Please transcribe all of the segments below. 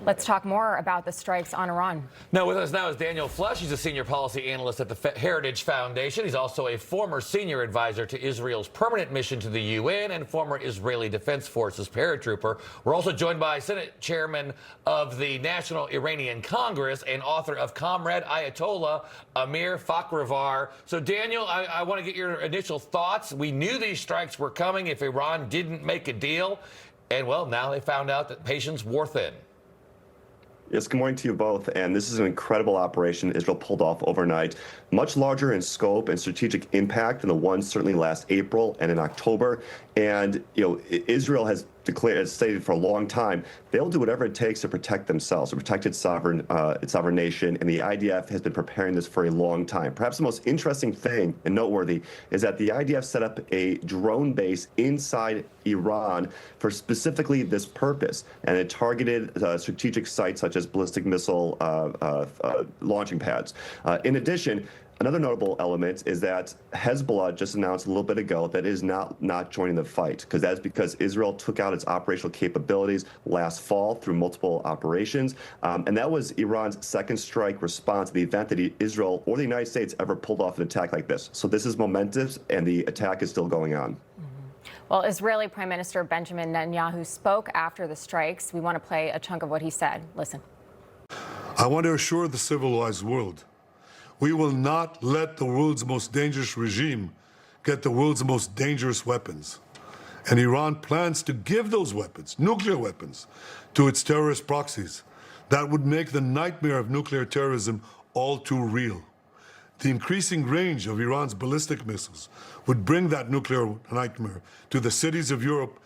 Let's talk more about the strikes on Iran. Now with us now is Daniel Flesch. He's a senior policy analyst at the Heritage Foundation. He's also a former senior advisor to Israel's permanent mission to the UN and former Israeli Defense Forces paratrooper. We're also joined by Senate Chairman of the National Iranian Congress and author of Comrade Ayatollah, Amir Fakhravar. So Daniel, I want to get your initial thoughts. We knew these strikes were coming if Iran didn't make a deal. And well, now they found out that patience wore thin. Yes, good morning to you both. And this is an incredible operation Israel pulled off overnight, much larger in scope and strategic impact than the one certainly last April and in October. And, Israel has stated for a long time, they'll do whatever it takes to protect themselves, to protect its sovereign nation. And the IDF has been preparing this for a long time. Perhaps the most interesting thing and noteworthy is that the IDF set up a drone base inside Iran for specifically this purpose. And it targeted strategic sites such as ballistic missile launching pads. In addition, another notable element is that Hezbollah just announced a little bit ago that it is not joining the fight, because that's because Israel took out its operational capabilities last fall through multiple operations. And that was Iran's second strike response to the event that Israel or the United States ever pulled off an attack like this. So this is momentous, and the attack is still going on. Well, Israeli Prime Minister Benjamin Netanyahu spoke after the strikes. We want to play a chunk of what he said. Listen. I want to assure the civilized world, we will not let the world's most dangerous regime get the world's most dangerous weapons. And Iran plans to give those weapons, nuclear weapons, to its terrorist proxies. That would make the nightmare of nuclear terrorism all too real. The increasing range of Iran's ballistic missiles would bring that nuclear nightmare to the cities of Europe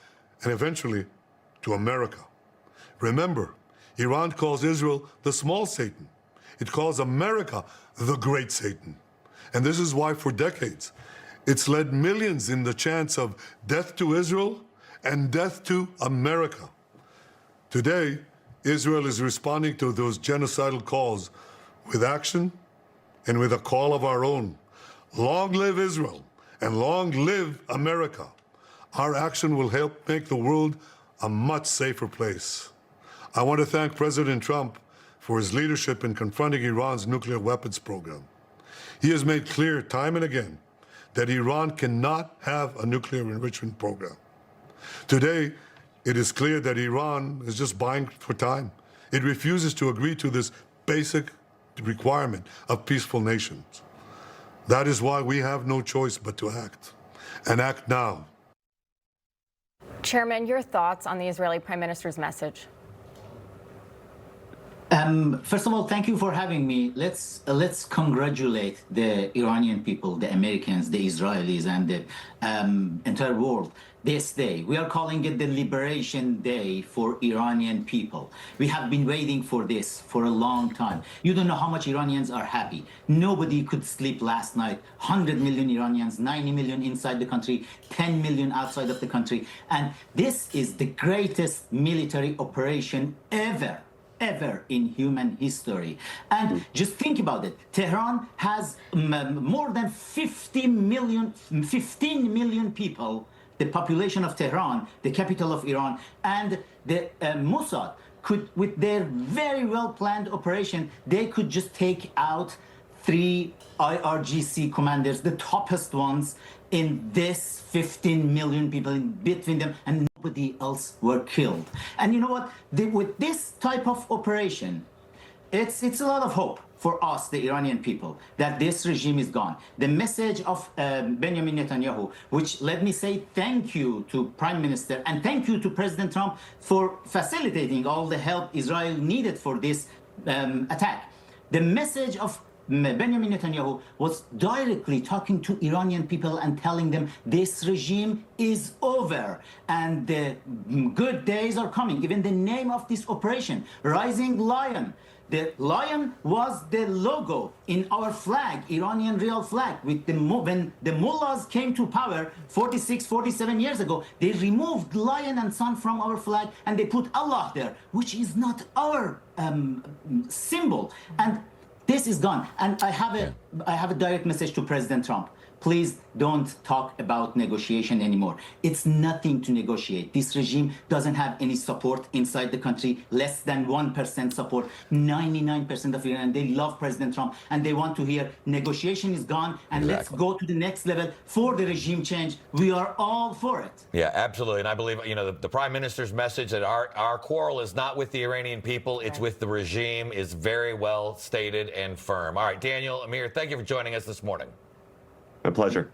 and eventually to America. Remember, Iran calls Israel the small Satan. It calls America the great Satan. And this is why for decades, it's led millions in the chance of death to Israel and death to America. Today, Israel is responding to those genocidal calls with action and with a call of our own. Long live Israel and long live America. Our action will help make the world a much safer place. I want to thank President Trump for his leadership in confronting Iran's nuclear weapons program. He has made clear time and again that Iran cannot have a nuclear enrichment program. Today, it is clear that Iran is just buying for time. It refuses to agree to this basic requirement of peaceful nations. That is why we have no choice but to act, and act now. Chairman, your thoughts on the Israeli Prime Minister's message? First of all, thank you for having me. Let's congratulate the Iranian people, the Americans, the Israelis, and the entire world this day. We are calling it the Liberation Day for Iranian people. We have been waiting for this for a long time. You don't know how much Iranians are happy. Nobody could sleep last night. 100 million Iranians, 90 million inside the country, 10 million outside of the country. And this is the greatest military operation ever in human history. And just think about it. Tehran has more than 15 million people, the population of Tehran, the capital of Iran, and the Mossad could, with their very well-planned operation, they could just take out 3 IRGC commanders, the toppest ones in this 15 million people in between them, and nobody else were killed. And you know what? With this type of operation, it's a lot of hope for us, the Iranian people, that this regime is gone. The message of Benjamin Netanyahu, which let me say thank you to Prime Minister and thank you to President Trump for facilitating all the help Israel needed for this attack. The message of Benjamin Netanyahu was directly talking to Iranian people and telling them this regime is over and the good days are coming. Even the name of this operation, Rising Lion. The lion was the logo in our flag, Iranian real flag. When the mullahs came to power 46, 47 years ago, they removed lion and sun from our flag and they put Allah there, which is not our symbol. And this is gone. And I have a direct message to President Trump. please don't talk about negotiation anymore. It's nothing to negotiate. This regime doesn't have any support inside the country, less than 1% support. 99% of Iran, they love President Trump, and they want to hear negotiation is gone, and let's go to the next level for the regime change. We are all for it. Yeah, absolutely. And I believe, you know, the Prime Minister's message that our quarrel is not with the Iranian people, it's with the regime, is very well stated and firm. All right, Daniel, Amir, thank you for joining us this morning. My pleasure.